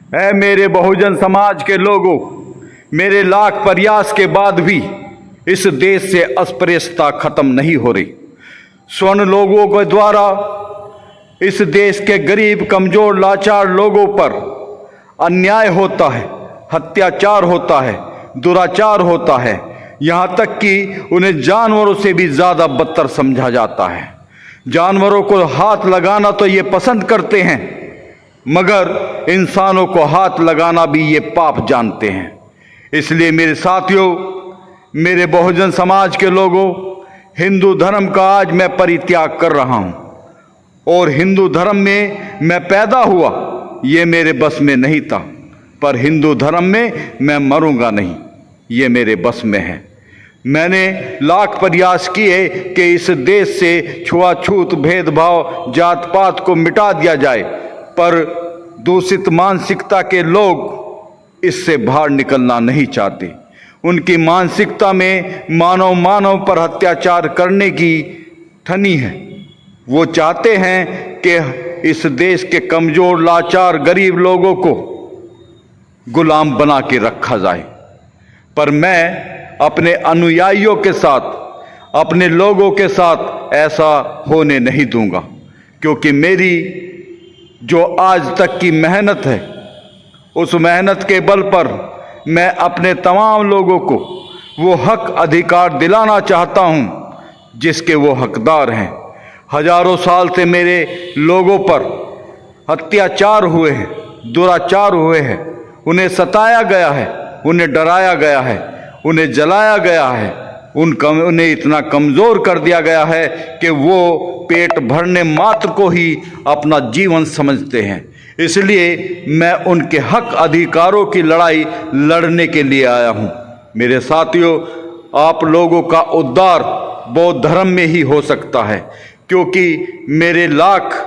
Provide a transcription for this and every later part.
ऐ मेरे बहुजन समाज के लोगों, मेरे लाख प्रयास के बाद भी इस देश से अस्पृश्यता खत्म नहीं हो रही। स्वर्ण लोगों के द्वारा इस देश के गरीब, कमजोर, लाचार लोगों पर अन्याय होता है, अत्याचार होता है, दुराचार होता है, यहाँ तक कि उन्हें जानवरों से भी ज़्यादा बदतर समझा जाता है। जानवरों को हाथ लगाना तो ये पसंद करते हैं, मगर इंसानों को हाथ लगाना भी ये पाप जानते हैं। इसलिए मेरे साथियों, मेरे बहुजन समाज के लोगों, हिंदू धर्म का आज मैं परित्याग कर रहा हूँ और हिंदू धर्म में मैं पैदा हुआ, ये मेरे बस में नहीं था, पर हिंदू धर्म में मैं मरूंगा नहीं, ये मेरे बस में है। मैंने लाख प्रयास किए कि इस देश से छुआछूत, भेदभाव, जात पात को मिटा दिया जाए, पर दूषित मानसिकता के लोग इससे बाहर निकलना नहीं चाहते। उनकी मानसिकता में मानव पर अत्याचार करने की ठनी है। वो चाहते हैं कि इस देश के कमजोर, लाचार, गरीब लोगों को गुलाम बना के रखा जाए। पर मैं अपने अनुयायियों के साथ, अपने लोगों के साथ ऐसा होने नहीं दूंगा, क्योंकि मेरी जो आज तक की मेहनत है, उस मेहनत के बल पर मैं अपने तमाम लोगों को वो हक अधिकार दिलाना चाहता हूं जिसके वो हकदार हैं। हजारों साल से मेरे लोगों पर अत्याचार हुए हैं, दुराचार हुए हैं, उन्हें सताया गया है, उन्हें डराया गया है, उन्हें जलाया गया है, उन्हें इतना कमज़ोर कर दिया गया है कि वो पेट भरने मात्र को ही अपना जीवन समझते हैं। इसलिए मैं उनके हक अधिकारों की लड़ाई लड़ने के लिए आया हूँ। मेरे साथियों, आप लोगों का उद्धार बौद्ध धर्म में ही हो सकता है, क्योंकि मेरे लाख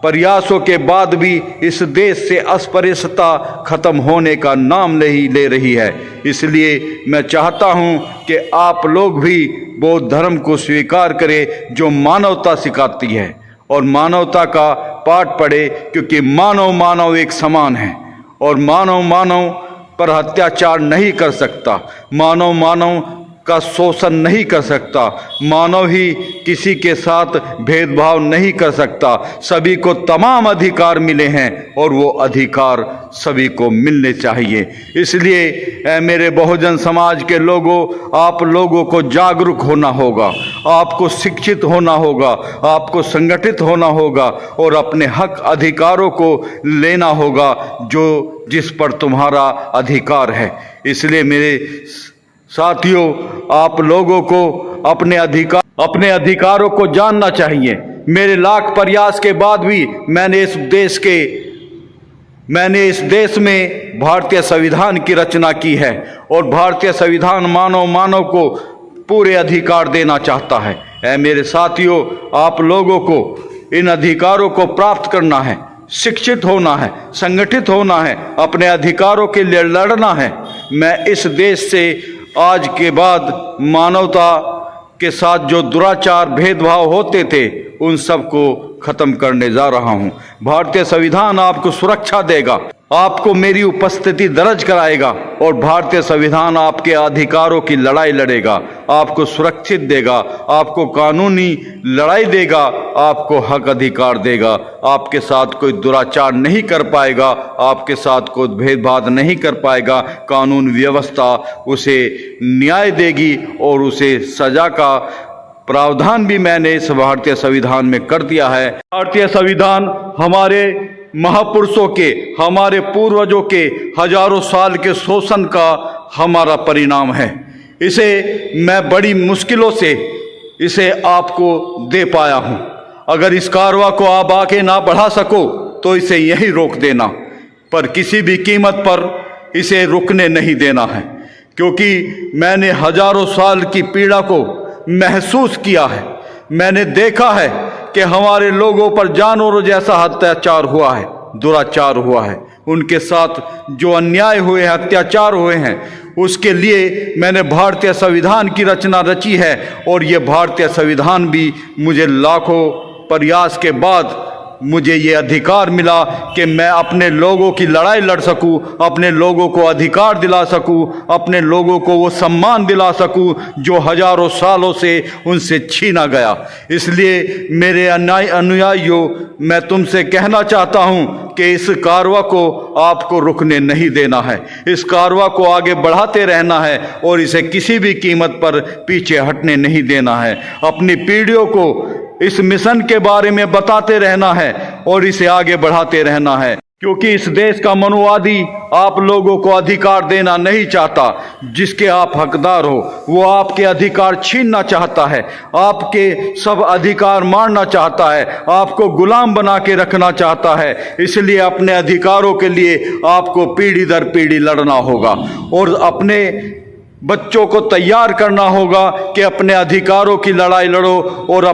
प्रयासों के बाद भी इस देश से अस्पृश्यता खत्म होने का नाम नहीं ले रही है। इसलिए मैं चाहता हूं कि आप लोग भी बौद्ध धर्म को स्वीकार करें, जो मानवता सिखाती है, और मानवता का पाठ पढ़े, क्योंकि मानव एक समान है और मानव पर अत्याचार नहीं कर सकता, मानव का शोषण नहीं कर सकता, मानव ही किसी के साथ भेदभाव नहीं कर सकता। सभी को तमाम अधिकार मिले हैं और वो अधिकार सभी को मिलने चाहिए। इसलिए मेरे बहुजन समाज के लोगों, आप लोगों को जागरूक होना होगा, आपको शिक्षित होना होगा, आपको संगठित होना होगा और अपने हक अधिकारों को लेना होगा जो जिस पर तुम्हारा अधिकार है। इसलिए मेरे साथियों, आप लोगों को अपने अधिकारों को जानना चाहिए। मेरे लाख प्रयास के बाद भी मैंने इस देश में भारतीय संविधान की रचना की है और भारतीय संविधान मानव को पूरे अधिकार देना चाहता है। ऐ मेरे साथियों, आप लोगों को इन अधिकारों को प्राप्त करना है, शिक्षित होना है, संगठित होना है, अपने अधिकारों के लिए लड़ना है। मैं इस देश से आज के बाद मानवता के साथ जो दुराचार, भेदभाव होते थे, उन सब को खत्म करने जा रहा हूं। भारतीय संविधान आपको सुरक्षा देगा, आपको मेरी उपस्थिति दर्ज कराएगा और भारतीय संविधान आपके अधिकारों की लड़ाई लड़ेगा, आपको सुरक्षित देगा, आपको कानूनी लड़ाई देगा, आपको हक अधिकार देगा। आपके साथ कोई दुराचार नहीं कर पाएगा, आपके साथ कोई भेदभाव नहीं कर पाएगा। कानून व्यवस्था उसे न्याय देगी और उसे सजा का प्रावधान भी मैंने इस भारतीय संविधान में कर दिया है। भारतीय संविधान हमारे महापुरुषों के, हमारे पूर्वजों के हजारों साल के शोषण का हमारा परिणाम है। इसे मैं बड़ी मुश्किलों से इसे आपको दे पाया हूँ। अगर इस कारवां को आप आगे ना बढ़ा सको तो इसे यहीं रोक देना, पर किसी भी कीमत पर इसे रुकने नहीं देना है, क्योंकि मैंने हजारों साल की पीड़ा को महसूस किया है। मैंने देखा है कि हमारे लोगों पर जानवरों जैसा अत्याचार हुआ है, दुराचार हुआ है, उनके साथ जो अन्याय हुए हैं, अत्याचार हुए हैं, उसके लिए मैंने भारतीय संविधान की रचना रची है। और ये भारतीय संविधान भी मुझे लाखों प्रयास के बाद मुझे ये अधिकार मिला कि मैं अपने लोगों की लड़ाई लड़ सकूं, अपने लोगों को अधिकार दिला सकूं, अपने लोगों को वो सम्मान दिला सकूं जो हजारों सालों से उनसे छीना गया। इसलिए मेरे अनुयायियों, मैं तुमसे कहना चाहता हूं कि इस कारवां को आपको रुकने नहीं देना है। इस कारवां को आगे बढ़ाते रहना है और इसे किसी भी कीमत पर पीछे हटने नहीं देना है। अपनी पीढ़ियों को इस मिशन के बारे में बताते रहना है और इसे आगे बढ़ाते रहना है, क्योंकि इस देश का मनुवादी आप लोगों को अधिकार देना नहीं चाहता। जिसके आप हकदार हो वो आपके अधिकार छीनना चाहता है, आपके सब अधिकार मारना चाहता है, आपको गुलाम बना के रखना चाहता है। इसलिए अपने अधिकारों के लिए आपको पीढ़ी दर पीढ़ी लड़ना होगा और अपने बच्चों को तैयार करना होगा कि अपने अधिकारों की लड़ाई लड़ो और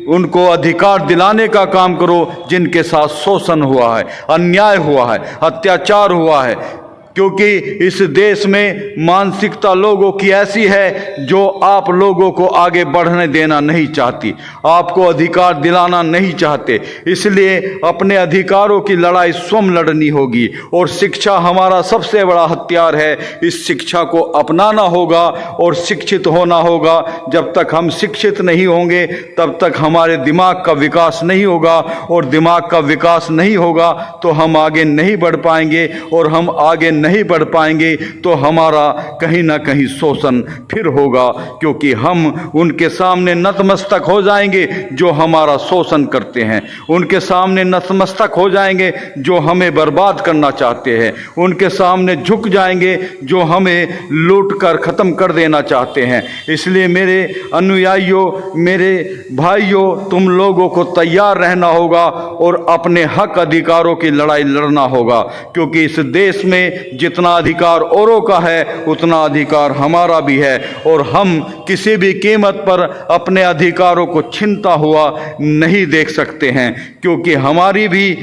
उनको अधिकार दिलाने का काम करो जिनके साथ शोषण हुआ है, अन्याय हुआ है, अत्याचार हुआ है। क्योंकि इस देश में मानसिकता लोगों की ऐसी है जो आप लोगों को आगे बढ़ने देना नहीं चाहती, आपको अधिकार दिलाना नहीं चाहते। इसलिए अपने अधिकारों की लड़ाई स्वयं लड़नी होगी और शिक्षा हमारा सबसे बड़ा हथियार है। इस शिक्षा को अपनाना होगा और शिक्षित होना होगा। जब तक हम शिक्षित नहीं होंगे तब तक हमारे दिमाग का विकास नहीं होगा और दिमाग का विकास नहीं होगा तो हम आगे नहीं बढ़ पाएंगे और हम आगे नहीं बढ़ पाएंगे तो हमारा कहीं ना कहीं शोषण फिर होगा, क्योंकि हम उनके सामने नतमस्तक हो जाएंगे जो हमारा शोषण करते हैं, उनके सामने नतमस्तक हो जाएंगे जो हमें बर्बाद करना चाहते हैं, उनके सामने झुक जाएंगे जो हमें लूट कर ख़त्म कर देना चाहते हैं। इसलिए मेरे अनुयायियों, मेरे भाइयों, तुम लोगों को तैयार रहना होगा और अपने हक अधिकारों की लड़ाई लड़ना होगा, क्योंकि इस देश में जितना अधिकार औरों का है उतना अधिकार हमारा भी है और हम किसी भी कीमत पर अपने अधिकारों को छीनता हुआ नहीं देख सकते हैं, क्योंकि हमारी भी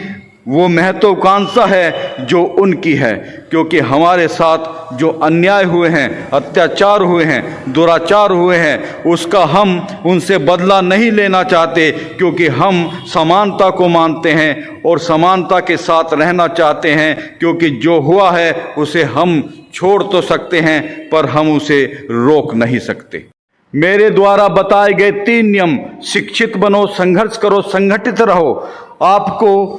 वो महत्वाकांक्षा है जो उनकी है। क्योंकि हमारे साथ जो अन्याय हुए हैं, अत्याचार हुए हैं, दुराचार हुए हैं, उसका हम उनसे बदला नहीं लेना चाहते, क्योंकि हम समानता को मानते हैं और समानता के साथ रहना चाहते हैं। क्योंकि जो हुआ है उसे हम छोड़ तो सकते हैं पर हम उसे रोक नहीं सकते। मेरे द्वारा बताए गए 3 नियम, शिक्षित बनो, संघर्ष करो, संगठित रहो, आपको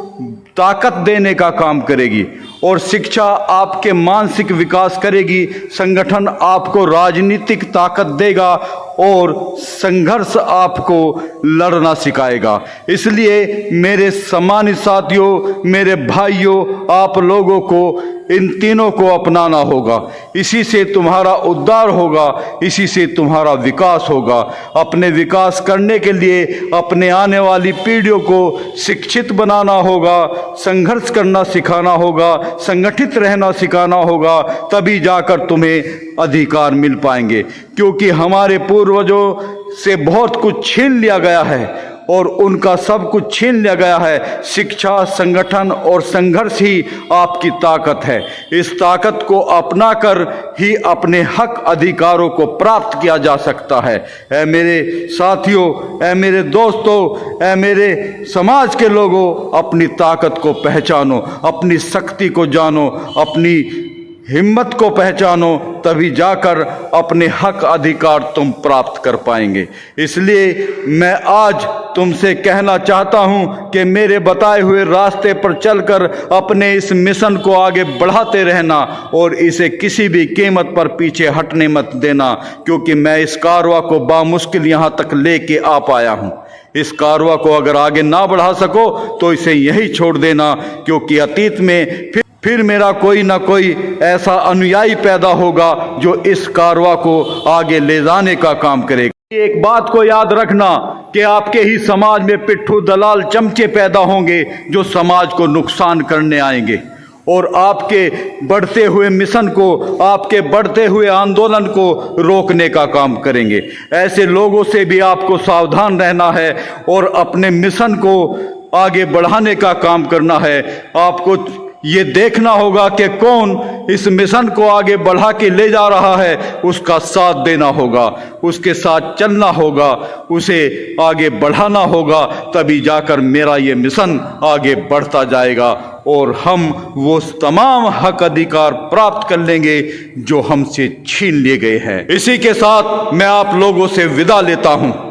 ताकत देने का काम करेगी और शिक्षा आपके मानसिक विकास करेगी, संगठन आपको राजनीतिक ताकत देगा और संघर्ष आपको लड़ना सिखाएगा। इसलिए मेरे सम्मानित साथियों, मेरे भाइयों, आप लोगों को इन तीनों को अपनाना होगा। इसी से तुम्हारा उद्धार होगा, इसी से तुम्हारा विकास होगा। अपने विकास करने के लिए अपने आने वाली पीढ़ियों को शिक्षित बनाना होगा, संघर्ष करना सिखाना होगा, संगठित रहना सिखाना होगा, तभी जाकर तुम्हें अधिकार मिल पाएंगे। क्योंकि हमारे पूर्वजों से बहुत कुछ छीन लिया गया है और उनका सब कुछ छीन लिया गया है। शिक्षा, संगठन और संघर्ष ही आपकी ताकत है। इस ताकत को अपनाकर ही अपने हक अधिकारों को प्राप्त किया जा सकता है। ऐ मेरे साथियों, ऐ मेरे दोस्तों, ऐ मेरे समाज के लोगों, अपनी ताकत को पहचानो, अपनी शक्ति को जानो, अपनी हिम्मत को पहचानो, तभी जाकर अपने हक अधिकार तुम प्राप्त कर पाएंगे। इसलिए मैं आज तुमसे कहना चाहता हूं कि मेरे बताए हुए रास्ते पर चलकर अपने इस मिशन को आगे बढ़ाते रहना और इसे किसी भी कीमत पर पीछे हटने मत देना, क्योंकि मैं इस कारवां को बामुश्किल यहाँ तक लेके आ पाया हूँ। इस कारवां को अगर आगे ना बढ़ा सको तो इसे यही छोड़ देना, क्योंकि अतीत में फिर मेरा कोई ना कोई ऐसा अनुयायी पैदा होगा जो इस कारवां को आगे ले जाने का काम करेगा। एक बात को याद रखना कि आपके ही समाज में पिट्ठू, दलाल, चमचे पैदा होंगे जो समाज को नुकसान करने आएंगे और आपके बढ़ते हुए मिशन को, आपके बढ़ते हुए आंदोलन को रोकने का काम करेंगे। ऐसे लोगों से भी आपको सावधान रहना है और अपने मिशन को आगे बढ़ाने का काम करना है। आपको ये देखना होगा कि कौन इस मिशन को आगे बढ़ा के ले जा रहा है उसका साथ देना होगा, उसके साथ चलना होगा, उसे आगे बढ़ाना होगा, तभी जाकर मेरा ये मिशन आगे बढ़ता जाएगा और हम वो तमाम हक अधिकार प्राप्त कर लेंगे जो हमसे छीन लिए गए हैं। इसी के साथ मैं आप लोगों से विदा लेता हूं।